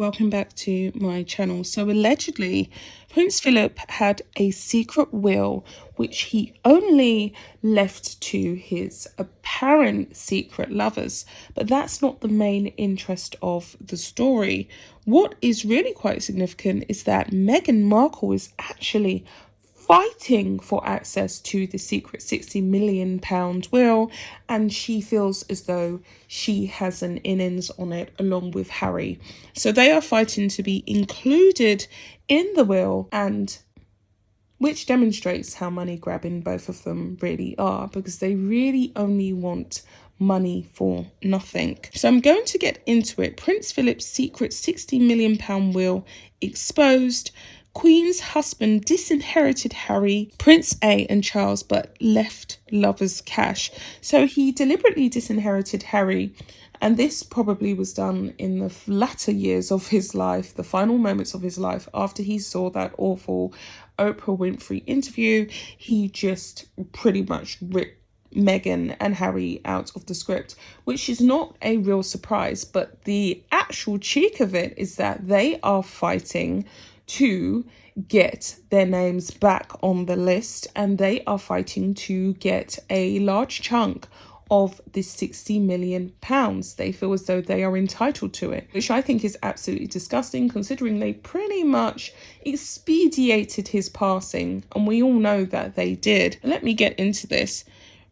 welcome back to my channel. So allegedly, Prince Philip had a secret will which he only left to his apparent secret lovers, but that's not the main interest of the story. What is really quite significant is that Meghan Markle is actually fighting for access to the secret £60 million will, and she feels as though she has an innings on it along with Harry. So they are fighting to be included in the will, and which demonstrates how money grabbing both of them really are, because they really only want money for nothing. So I'm going to get into it. Prince Philip's secret £60 million will exposed. Queen's husband disinherited Harry, Prince A and Charles, but left lovers cash. So he deliberately disinherited Harry, and this probably was done in the latter years of his life, the final moments of his life, after he saw that awful Oprah Winfrey interview. He just pretty much ripped Meghan and Harry out of the script, which is not a real surprise, but the actual cheek of it is that they are fighting to get their names back on the list, and they are fighting to get a large chunk of this £60 million. They feel as though they are entitled to it, which I think is absolutely disgusting, considering they pretty much expedited his passing, and we all know that they did. Let me get into this.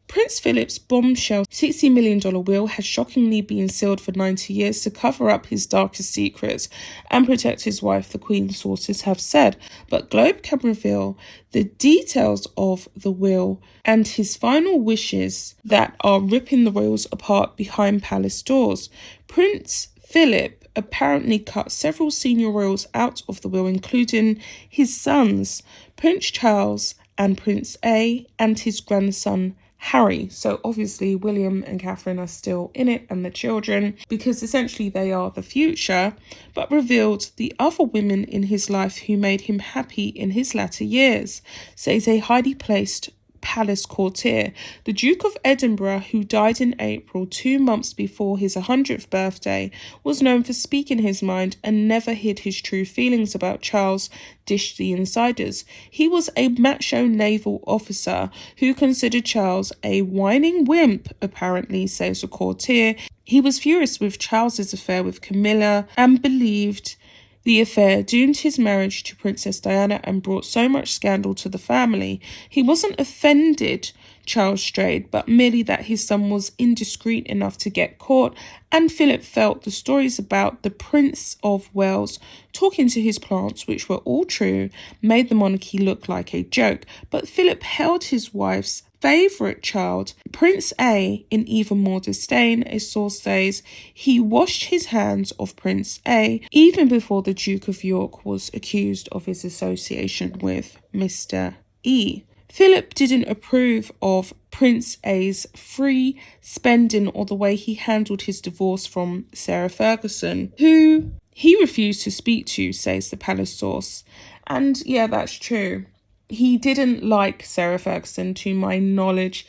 Prince Philip's bombshell $60 million will has shockingly been sealed for 90 years to cover up his darkest secrets and protect his wife, the Queen, sources have said. But Globe can reveal the details of the will and his final wishes that are ripping the royals apart behind palace doors. Prince Philip apparently cut several senior royals out of the will, including his sons, Prince Charles and Prince A, and his grandson, Harry. So obviously William and Catherine are still in it, and the children, because essentially they are the future, but revealed the other women in his life who made him happy in his latter years. Says a highly placed palace courtier, the Duke of Edinburgh, who died in April 2 months before his 100th birthday, was known for speaking his mind and never hid his true feelings about Charles, dished the insiders. He was a macho naval officer who considered Charles a whining wimp, apparently, says the courtier. He was furious with Charles's affair with Camilla and believed the affair doomed his marriage to Princess Diana and brought so much scandal to the family. He wasn't offended Charles strayed, but merely that his son was indiscreet enough to get caught, and Philip felt the stories about the Prince of Wales talking to his plants, which were all true, made the monarchy look like a joke. But Philip held his wife's favourite child, Prince A, in even more disdain. A source says he washed his hands of Prince A even before the Duke of York was accused of his association with Mr. E. Philip didn't approve of Prince A's free spending or the way he handled his divorce from Sarah Ferguson, who he refused to speak to, says the palace source. And yeah, that's true. He didn't like Sarah Ferguson. To my knowledge,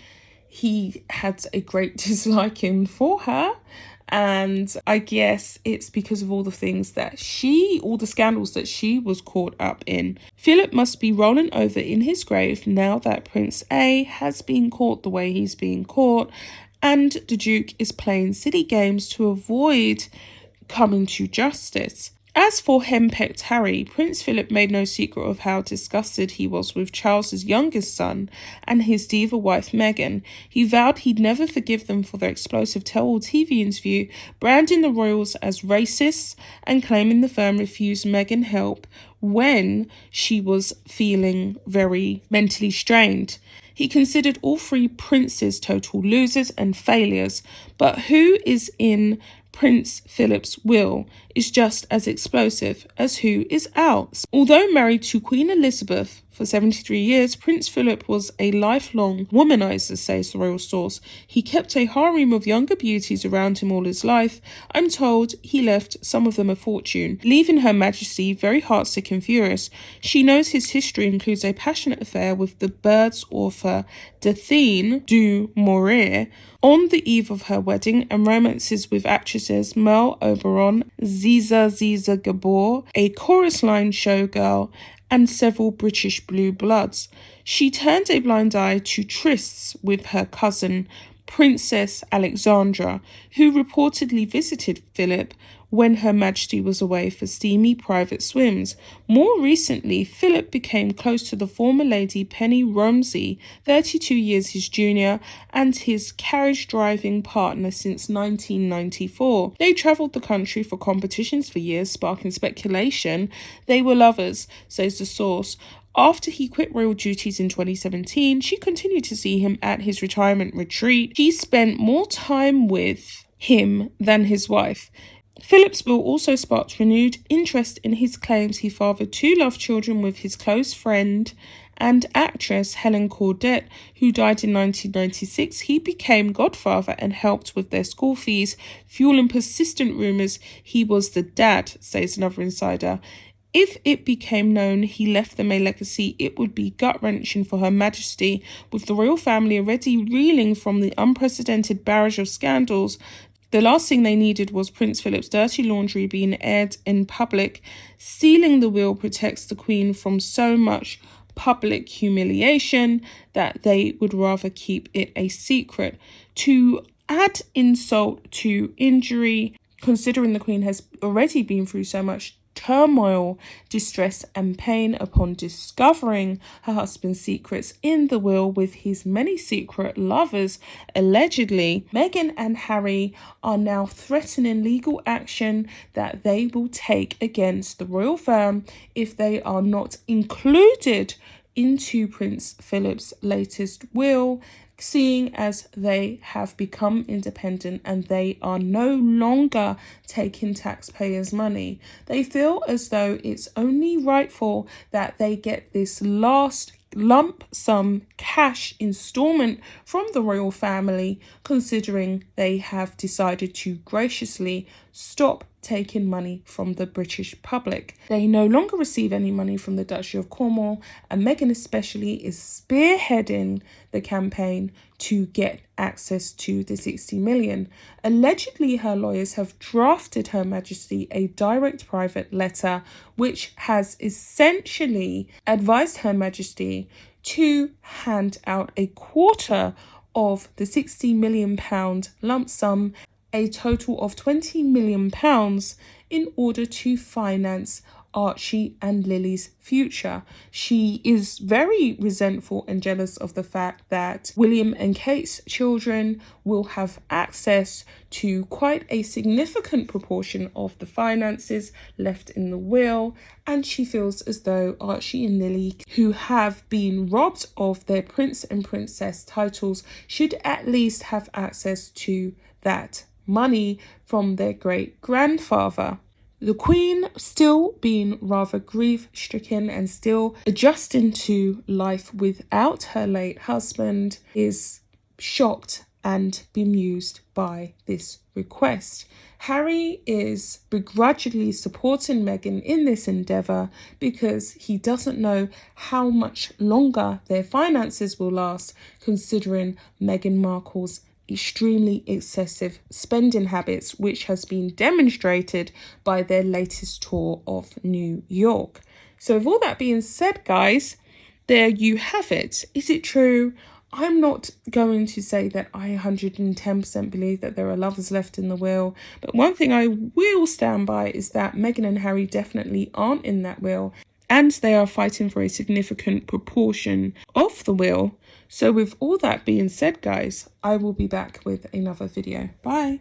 he had a great disliking for her. And I guess it's because of all the things that all the scandals that she was caught up in. Philip must be rolling over in his grave now that Prince A has been caught the way he's being caught, and the Duke is playing silly games to avoid coming to justice. As for henpecked Harry, Prince Philip made no secret of how disgusted he was with Charles's youngest son and his diva wife Meghan. He vowed he'd never forgive them for their explosive tell-all TV interview, branding the royals as racists and claiming the firm refused Meghan help when she was feeling very mentally strained. He considered all three princes total losers and failures, but who is in Prince Philip's will is just as explosive as who is out. Although married to Queen Elizabeth For 73 years, Prince Philip was a lifelong womanizer, says the royal source. He kept a harem of younger beauties around him all his life. I'm told he left some of them a fortune, leaving Her Majesty very heartsick and furious. She knows his history includes a passionate affair with the Bird's author Daphne du Maurier on the eve of her wedding, and romances with actresses Mel Oberon, Ziza Gabor, a chorus line showgirl, and several British blue bloods. She turned a blind eye to trysts with her cousin, Princess Alexandra, who reportedly visited Philip when Her Majesty was away for steamy private swims. More recently, Philip became close to the former Lady Penny Romsey, 32 years his junior, and his carriage-driving partner since 1994. They travelled the country for competitions for years, sparking speculation they were lovers, says the source. After he quit royal duties in 2017, she continued to see him at his retirement retreat. She spent more time with him than his wife. Philip's will also sparked renewed interest in his claims he fathered 2 love children with his close friend and actress Helen Cordet, who died in 1996. He became godfather and helped with their school fees, fueling persistent rumours he was the dad, says another insider. If it became known he left them a legacy, it would be gut-wrenching for Her Majesty, with the royal family already reeling from the unprecedented barrage of scandals. The last thing they needed was Prince Philip's dirty laundry being aired in public. Sealing the will protects the Queen from so much public humiliation that they would rather keep it a secret. To add insult to injury, considering the Queen has already been through so much turmoil, distress and pain upon discovering her husband's secrets in the will with his many secret lovers, allegedly, Meghan and Harry are now threatening legal action that they will take against the royal firm if they are not included into Prince Philip's latest will, seeing as they have become independent and they are no longer taking taxpayers' money. They feel as though it's only rightful that they get this last lump sum cash installment from the royal family, considering they have decided to graciously stop taking money from the British public. They no longer receive any money from the Duchy of Cornwall, and Meghan especially is spearheading the campaign to get access to the 60 million. Allegedly, her lawyers have drafted Her Majesty a direct private letter which has essentially advised Her Majesty to hand out a quarter of the £60 million lump sum, a total of £20 million, in order to finance Archie and Lily's future. She is very resentful and jealous of the fact that William and Kate's children will have access to quite a significant proportion of the finances left in the will, and she feels as though Archie and Lily, who have been robbed of their prince and princess titles, should at least have access to that money from their great-grandfather. The Queen, still being rather grief-stricken and still adjusting to life without her late husband, is shocked and bemused by this request. Harry is begrudgingly supporting Meghan in this endeavour because he doesn't know how much longer their finances will last, considering Meghan Markle's extremely excessive spending habits, which has been demonstrated by their latest tour of New York. So with all that being said, guys, there you have it. Is it true? I'm not going to say that I 110% believe that there are lovers left in the will, but one thing I will stand by is that Meghan and Harry definitely aren't in that will, and they are fighting for a significant proportion of the will. So with all that being said, guys, I will be back with another video. Bye.